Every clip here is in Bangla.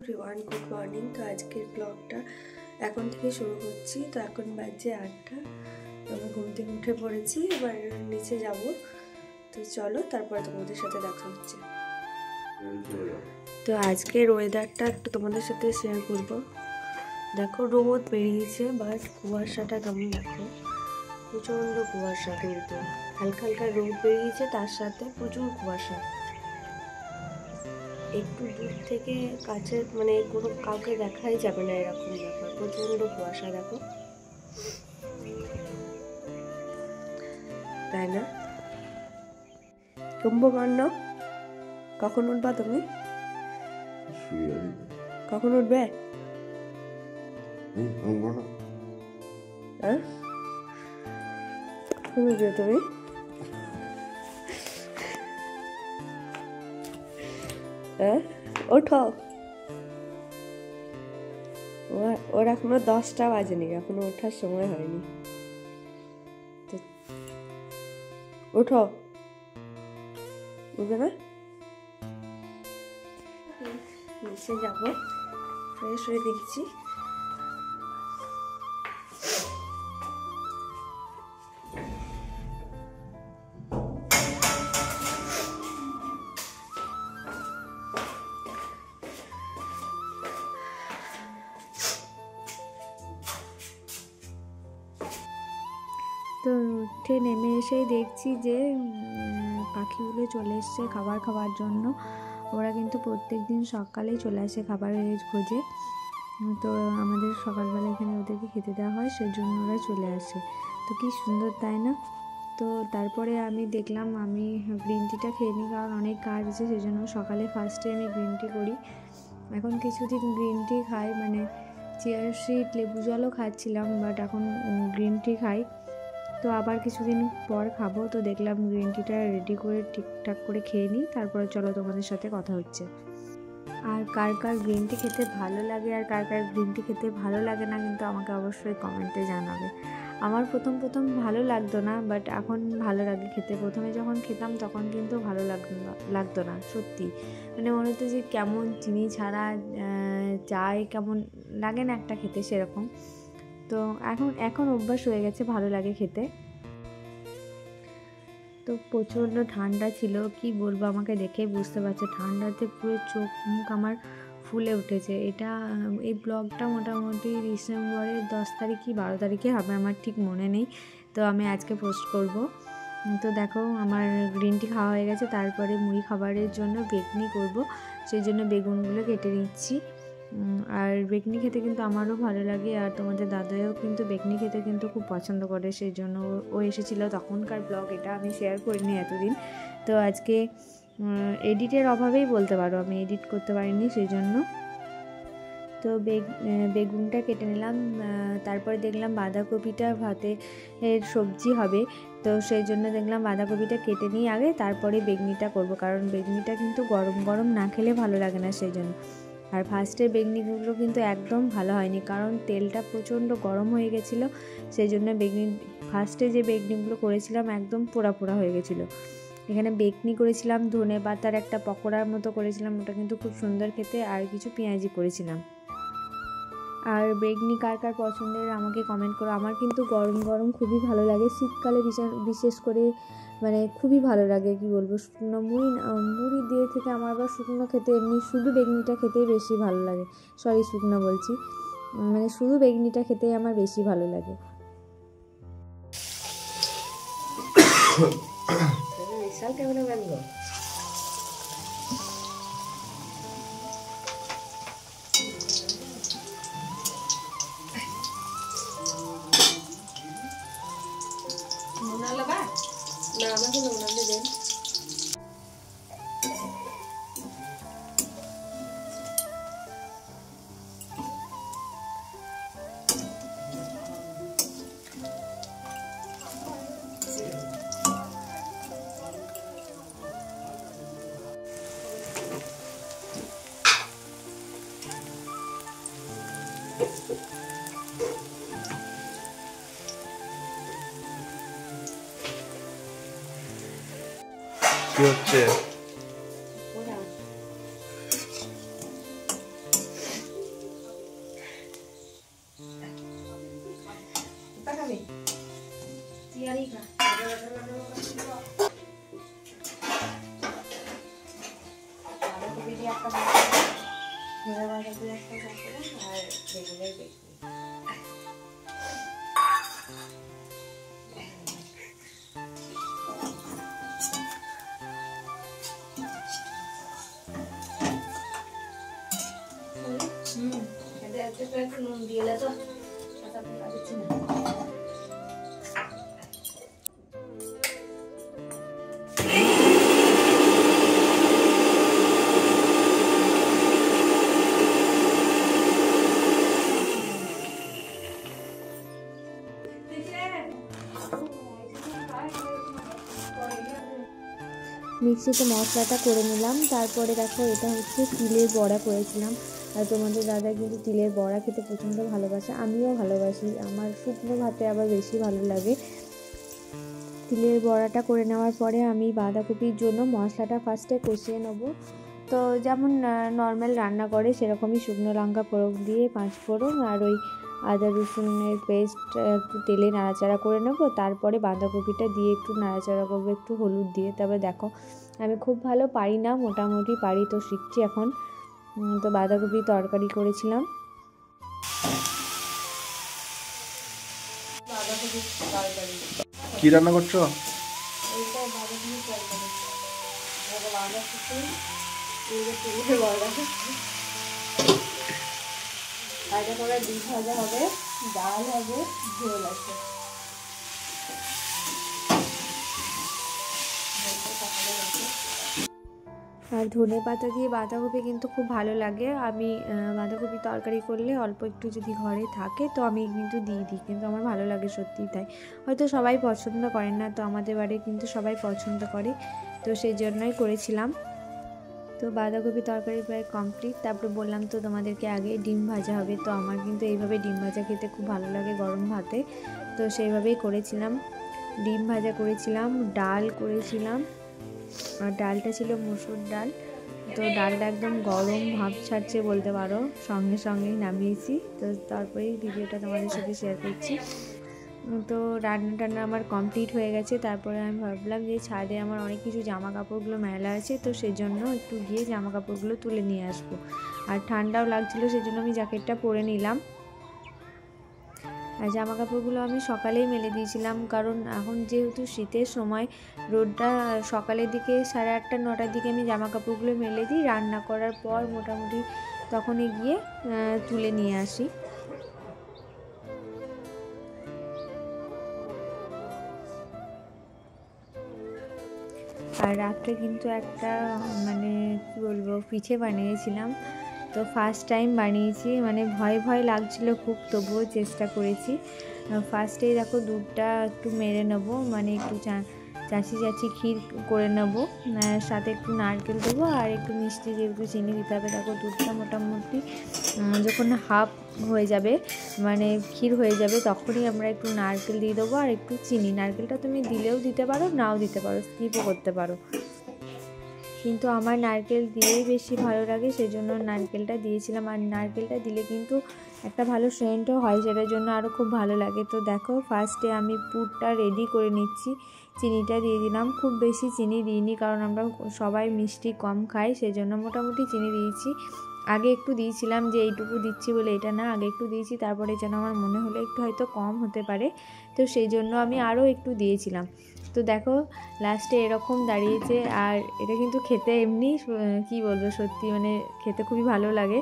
Everyone, good morning. তো আজকের ব্লগটা এখন থেকে শুরু করছি। তো এখন বাজে 8টা। তো আমি ঘুম থেকে উঠে পড়েছি, এবার নিচে যাব। তো চলো, তারপরে তোমাদের সাথে দেখা হচ্ছে। তো আজকের ওয়েদারটা একটু তোমাদের সাথে শেয়ার করব। দেখো, রোদ বেরিয়েছে, বাট কুয়াশাটা কেমন দেখো, প্রচণ্ড কুয়াশা। কিন্তু হালকা হালকা রোদ বেরিয়েছে, তার সাথে প্রচুর কুয়াশা। একটু দূর থেকে কাছের মানে কোনো কাউকে দেখাই যাবে না, এরকম ব্যাপার। প্রচণ্ড কুয়াশা দেখো, তাই না? কুম্ভকর্ণ, কখন উঠবা তুমি? কখন উঠবে? হ্যাঁ, কখন উঠবে তুমি? হ্যাঁ, ওঠো। ওর এখনো 10টা বাজেনি, এখনো ওঠার সময় হয়নি। ওঠো, উঠবে না? নিচে যাবো, ফ্রেশ হয়ে দেখছি। তো উঠে নেমে এসেই দেখছি যে পাখিগুলো চলে এসছে খাবার খাওয়ার জন্য। ওরা কিন্তু প্রত্যেক দিন সকালেই চলে আসে খাবারের খোঁজে। তো আমাদের সকালবেলা এখানে ওদেরকে খেতে দেওয়া হয়, সেজন্য ওরা চলে আসে। তো কি সুন্দর, তাই না? তো তারপরে আমি দেখলাম আমি গ্রিন টিটা খেয়ে নিই, কারণ অনেক কাজ আছে, সেজন্য সকালে ফার্স্টে আমি গ্রিন টি করি। এখন কিছুদিন গ্রিন টি খাই, মানে চিয়া সিড লেবু জলও খাচ্ছিলাম, বাট এখন গ্রিন টি খাই। তো আবার কিছুদিন পর খাবো। তো দেখলাম গ্রিন টিটা রেডি করে ঠিকঠাক করে খেয়ে নিই, তারপরে চলো তোমাদের সাথে কথা হচ্ছে। আর কার কার গ্রিন টি খেতে ভালো লাগে আর কার কার গ্রিন টি খেতে ভালো লাগে না, কিন্তু আমাকে অবশ্যই কমেন্টে জানাবে। আমার প্রথম ভালো লাগতো না, বাট এখন ভালো লাগে খেতে। প্রথমে যখন খেতাম তখন কিন্তু ভালো লাগতো না, সত্যি। মানে মনে হতো যে কেমন চিনি ছাড়া চায়, কেমন লাগে না একটা খেতে, সেরকম। তো এখন অভ্যাস হয়ে গেছে, ভালো লাগে খেতে। তো প্রচণ্ড ঠান্ডা ছিল, কি বলবো, আমাকে দেখে বুঝতে পারছে ঠান্ডাতে পুরো চোখ মুখ আমার ফুলে উঠেছে। এই ব্লগটা মোটামুটি ডিসেম্বরের 10 তারিখ কি 12 তারিখে হবে, আমার ঠিক মনে নেই। তো আমি আজকে পোস্ট করব। তো দেখো, আমার গ্রিন টি খাওয়া হয়ে গেছে। তারপরে মুড়ি খাবারের জন্য বেগনি করব, সেই জন্য বেগুনগুলো কেটে নিচ্ছি। আর বেগনি খেতে কিন্তু আমারও ভালো লাগে, আর তোমাদের দাদাও কিন্তু বেগনি খেতে কিন্তু খুব পছন্দ করে, সেই জন্য ও এসেছিলো। তখনকার ব্লগ এটা আমি শেয়ার করিনি এতদিন। তো আজকে এডিটের অভাবেই বলতে পারো, আমি এডিট করতে পারিনি, সেই জন্য। তো বেগুনটা কেটে নিলাম। তারপরে দেখলাম বাঁধাকপিটা ভাতের সবজি হবে, তো সেই জন্য দেখলাম বাঁধাকপিটা কেটে নিই আগে, তারপরে বেগনিটা করব, কারণ বেগনিটা কিন্তু গরম গরম না খেলে ভালো লাগে না, সেই জন্য। আর ফার্স্টের বেগনিগুলো কিন্তু একদম ভালো হয়নি, কারণ তেলটা প্রচণ্ড গরম হয়ে গেছিলো, সেই জন্য ফার্স্টে যে বেগনিগুলো করেছিলাম একদম পোড়া পোড়া হয়ে গেছিলো। এখানে বেগনি করেছিলাম, ধনে পাতার একটা পকোড়ার মতো করেছিলাম, ওটা কিন্তু খুব সুন্দর খেতে, আর কিছু পেঁয়াজি করেছিলাম। আর বেগনি কার কার পছন্দের আমাকে কমেন্ট করো। আমার কিন্তু গরম গরম খুবই ভালো লাগে, শীতকালে বিশেষ করে মানে খুবই ভালো লাগে, কি বলবো। শুকনো মুড়ি দিয়ে থেকে আমার আবার শুকনো খেতে, এমনি শুধু বেগনিটা খেতেই বেশি ভালো লাগে। শুকনো বলছি, মানে শুধু বেগনিটা খেতেই আমার বেশি ভালো লাগে। কেমন বানবো? না, আমাকে নোনালে দেন। কি হচ্ছে? নুন দিয়ে তো দিচ্ছি না। মিক্সিতে মশলাটা করে নিলাম। তারপরে দেখো এটা হচ্ছে তিলের বড়া করেছিলাম। আর তোমাদের দাদা কিন্তু তিলের বড়া খেতে প্রচণ্ড ভালোবাসে, আমিও ভালোবাসি। আমার শুকনো ভাতে আবার বেশি ভালো লাগে। তিলের বড়াটা করে নেওয়ার পরে আমি বাঁধাকপির জন্য মশলাটা ফার্স্টে কষিয়ে নেব। তো যেমন নর্মাল রান্না করে সেরকমই শুকনো লঙ্কা ফোড়ন দিয়ে 5 ফোড়ন আর ওই আদা রসুনের পেস্ট একটু তেলে নাড়াচাড়া করে নেব। তারপরে বাঁধাকপিটা দিয়ে একটু নাড়াচাড়া করবো, একটু হলুদ দিয়ে। তারপরে দেখো আমি খুব ভালো পারি না, মোটামুটি পারি, তো শিখছি এখন। তো বাঁধাকপি তরকারি করেছিলাম। কি রান্না করছো? ডিম ভাজা হবে, ডাল হবে, ঝোল আছে। আর ধনে পাতা দিয়ে বাঁধাকপি কিন্তু খুব ভালো লাগে। আমি বাঁধাকপি তরকারি করলে অল্প একটু যদি ঘরে থাকে তো আমি কিন্তু দিয়ে দিই, কিন্তু আমার ভালো লাগে সত্যিই তাই। হয়তো সবাই পছন্দ করেন না, তো আমাদের বাড়ি কিন্তু সবাই পছন্দ করে, তো সেই জন্যই করেছিলাম। তো বাঁধাকপি তরকারি প্রায় কমপ্লিট। তারপরে বললাম তো তোমাদেরকে আগে ডিম ভাজা হবে, তো আমার কিন্তু এইভাবে ডিম ভাজা খেতে খুব ভালো লাগে গরম ভাতে, তো সেইভাবেই করেছিলাম। ডিম ভাজা করেছিলাম, ডাল করেছিলাম, আর ডালটা ছিল মসুর ডাল। তো ডালটা একদম গরম ভাব ছাড়ছে বলতে পারো, সঙ্গে সঙ্গেই নামিয়েছি। তো তারপরেই ভিডিওটা তোমাদের সাথে শেয়ার করছি। তো রান্না টান্না আমার কমপ্লিট হয়ে গেছে। তারপরে আমি ভাবলাম যে ছাদে আমার অনেক কিছু জামা কাপড়গুলো মেলা আছে, তো সেই জন্য একটু গিয়ে জামা কাপড়গুলো তুলে নিয়ে আসবো। আর ঠান্ডাও লাগছিলো, সেই জন্য আমি জ্যাকেটটা পরে নিলাম। আর জামা কাপড়গুলো আমি সকালেই মেলে দিয়েছিলাম, কারণ এখন যেহেতু শীতের সময়, রোদটা সকালের দিকে 8:30 9টার দিকে আমি জামা কাপড়গুলো মেলে দিই। রান্না করার পর মোটামুটি তখনই গিয়ে তুলে নিয়ে আসি। আর রাত্রে কিন্তু একটা মানে কী বলবো পিঠে বানিয়েছিলাম। তো ফার্স্ট টাইম বানিয়েছি, মানে ভয় ভয় লাগছিল খুব, তবুও চেষ্টা করেছি। ফার্স্টেই দেখো দুধটা একটু মেরে নেবো, মানে একটু চাচি ক্ষীর করে নেবো, সাথে একটু নারকেল দেবো আর একটু মিষ্টি যেহেতু চিনি দিতে হবে। দেখো দুধটা মোটামুটি যখন হাফ হয়ে যাবে, মানে ক্ষীর হয়ে যাবে, তখনই আমরা একটু নারকেল দিয়ে দেবো আর একটু চিনি। নারকেলটা তুমি দিলেও দিতে পারো, নাও দিতে পারো, স্কিপও করতে পারো, কিন্তু আমার নারকেল দিয়েই বেশি ভালো লাগে, সেজন্য নারকেলটা দিয়েছিলাম। আর নারকেলটা দিলে কিন্তু একটা ভালো সেন্টও হয়, সেটার জন্য আরও খুব ভালো লাগে। তো দেখো ফার্স্টে আমি পুরটা রেডি করে নিচ্ছি, চিনিটা দিয়ে দিলাম। খুব বেশি চিনি দিইনি, কারণ আমরা সবাই মিষ্টি কম খাই, সেজন্য মোটামুটি চিনি দিয়েছি। আগে একটু দিয়েছিলাম, যে এইটুকু দিচ্ছি বলে এটা না, আগে একটু দিয়েছি, তারপরে যেন আমার মনে হলো একটু হয়তো কম হতে পারে, তো সেই জন্য আমি আরও একটু দিয়েছিলাম। তো দেখো লাস্টে এরকম দাঁড়িয়েছে। আর এটা কিন্তু খেতে এমনি কী বলবো, সত্যি মানে খেতে খুবই ভালো লাগে।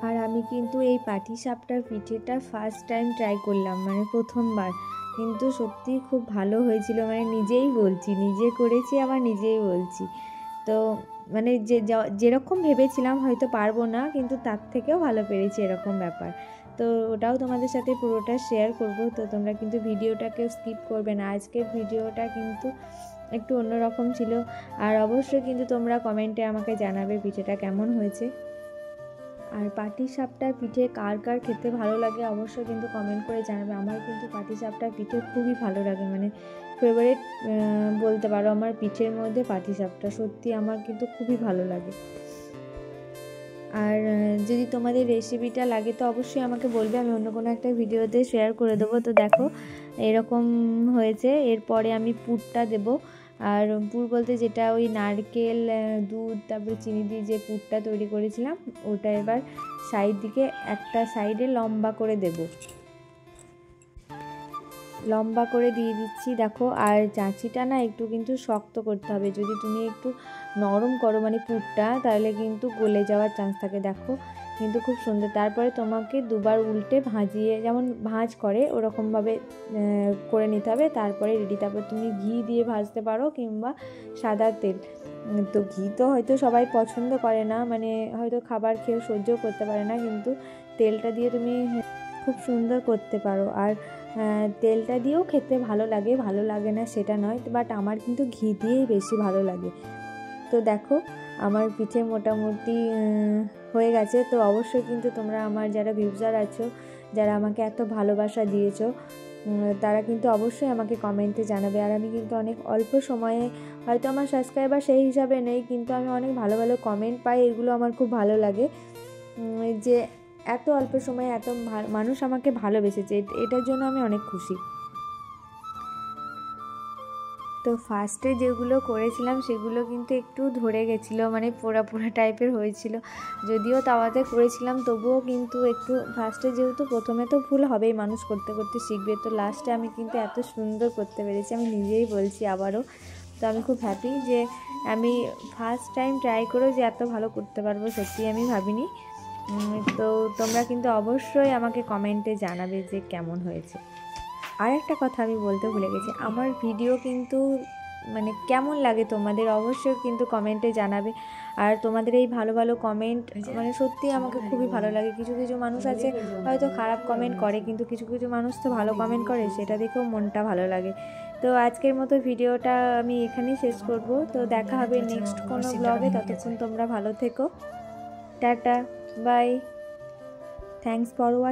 আর আমি কিন্তু এই পাটিসাপটার পিঠেটা ফার্স্ট টাইম ট্রাই করলাম, মানে প্রথমবার, কিন্তু সত্যি খুব ভালো হয়েছিল, মানে নিজেই বলছি, নিজে করেছি আবার নিজেই বলছি। তো মানে যেরকম ভেবেছিলাম হয়তো পারবো না, কিন্তু তার থেকেও ভালো পেরেছি, এরকম ব্যাপার। তো ওটাও তোমাদের সাথে পুরোটা শেয়ার করব, তো তোমরা কিন্তু ভিডিওটাকে স্কিপ করবে না। আজকের ভিডিওটা কিন্তু একটু অন্যরকম ছিল। আর অবশ্যই কিন্তু তোমরা কমেন্টে আমাকে জানাবে পিঠেটা কেমন হয়েছে। আর পাটিসাপটা পিঠে কার কার খেতে ভালো লাগে অবশ্যই কিন্তু কমেন্ট করে জানাবে। আমার কিন্তু পাটিসাপটা পিঠে খুবই ভালো লাগে, মানে ফেভারিট বলতে পারো আমার পিঠের মধ্যে পাটিসাপটা, সত্যি আমার কিন্তু খুবই ভালো লাগে। আর যদি তোমাদের রেসিপিটা লাগে তো অবশ্যই আমাকে বলবে, আমি অন্য কোনো একটা ভিডিওতে শেয়ার করে দেবো। তো দেখো এরকম হয়েছে। এরপরে আমি পুরটা দেব। আর পুর বলতে যেটা ওই নারকেল, দুধ, তারপরে চিনি দিয়ে যে পুরটা তৈরি করেছিলাম ওটা এবার সাইড দিকে একটা সাইডে লম্বা করে দেব, লম্বা করে দিয়ে দিচ্ছি। দেখো আর চাঁচিটা না একটু কিন্তু শক্ত করতে হবে, যদি তুমি একটু নরম করো মানে পুরটা, তাহলে কিন্তু গলে যাওয়ার চান্স থাকে। দেখো কিন্তু খুব সুন্দর। তারপরে তোমাকে দুবার উল্টে ভাজিয়ে, যেমন ভাঁজ করে ওরকমভাবে করে নিতে হবে, তারপরে রেডি। তারপর তুমি ঘি দিয়ে ভাজতে পারো কিংবা সাদা তেল। তো ঘি তো হয়তো সবাই পছন্দ করে না, মানে হয়তো খাবার খেয়ে সহ্য করতে পারে না, কিন্তু তেলটা দিয়ে তুমি খুব সুন্দর করতে পারো। আর তেলটা দিয়েও খেতে ভালো লাগে, ভালো লাগে না সেটা নয়, বাট আমার কিন্তু ঘি দিয়েই বেশি ভালো লাগে। তো দেখো আমার পিঠে মোটামুটি হয়ে গেছে। তো অবশ্যই কিন্তু তোমরা আমার যারা ভিউজার আছো, যারা আমাকে এত ভালোবাসা দিয়েছো, তারা কিন্তু অবশ্যই আমাকে কমেন্টে জানাবে। আর আমি কিন্তু অনেক অল্প সময়ে, হয়তো আমার সাবস্ক্রাইবার সেই হিসাবে নেই, কিন্তু আমি অনেক ভালো ভালো কমেন্ট পাই, এগুলো আমার খুব ভালো লাগে যে এত অল্প সময়ে এত মানুষ আমাকে ভালোবেসেছে, এটার জন্য আমি অনেক খুশি। তো ফার্স্টে যেগুলো করেছিলাম সেগুলো কিন্তু একটু ধরে গেছিলো, মানে পোড়া পোড়া টাইপের হয়েছিল, যদিও তাওয়াতে করেছিলাম তবুও কিন্তু একটু ফার্স্টে, যেহেতু প্রথমে তো ভুল হবেই, মানুষ করতে করতে শিখবে, তো লাস্টে আমি কিন্তু এত সুন্দর করতে পেরেছি, আমি নিজেই বলছি আবারও। তো আমি খুব হ্যাপি যে আমি ফার্স্ট টাইম ট্রাই করেও যে এত ভালো করতে পারবো, সত্যি আমি ভাবিনি। তো তোমরা কিন্তু অবশ্যই আমাকে কমেন্টে জানাবে যে কেমন হয়েছে। আর একটা কথা আমি বলতে ভুলে গেছি, আমার ভিডিও কিন্তু মানে কেমন লাগে তোমাদের অবশ্যই কিন্তু কমেন্টে জানাবে। আর তোমাদের এই ভালো ভালো কমেন্ট মানে সত্যি আমাকে খুবই ভালো লাগে। কিছু কিছু মানুষ আছে হয়তো খারাপ কমেন্ট করে, কিন্তু কিছু কিছু মানুষ তো ভালো কমেন্ট করে, সেটা দেখেও মনটা ভালো লাগে। তো আজকের মতো ভিডিওটা আমি এখানেই শেষ করব। তো দেখা হবে নেক্সট কোনো ব্লগে, ততক্ষণ তোমরা ভালো থেকো। Tata, bye, thanks for watching.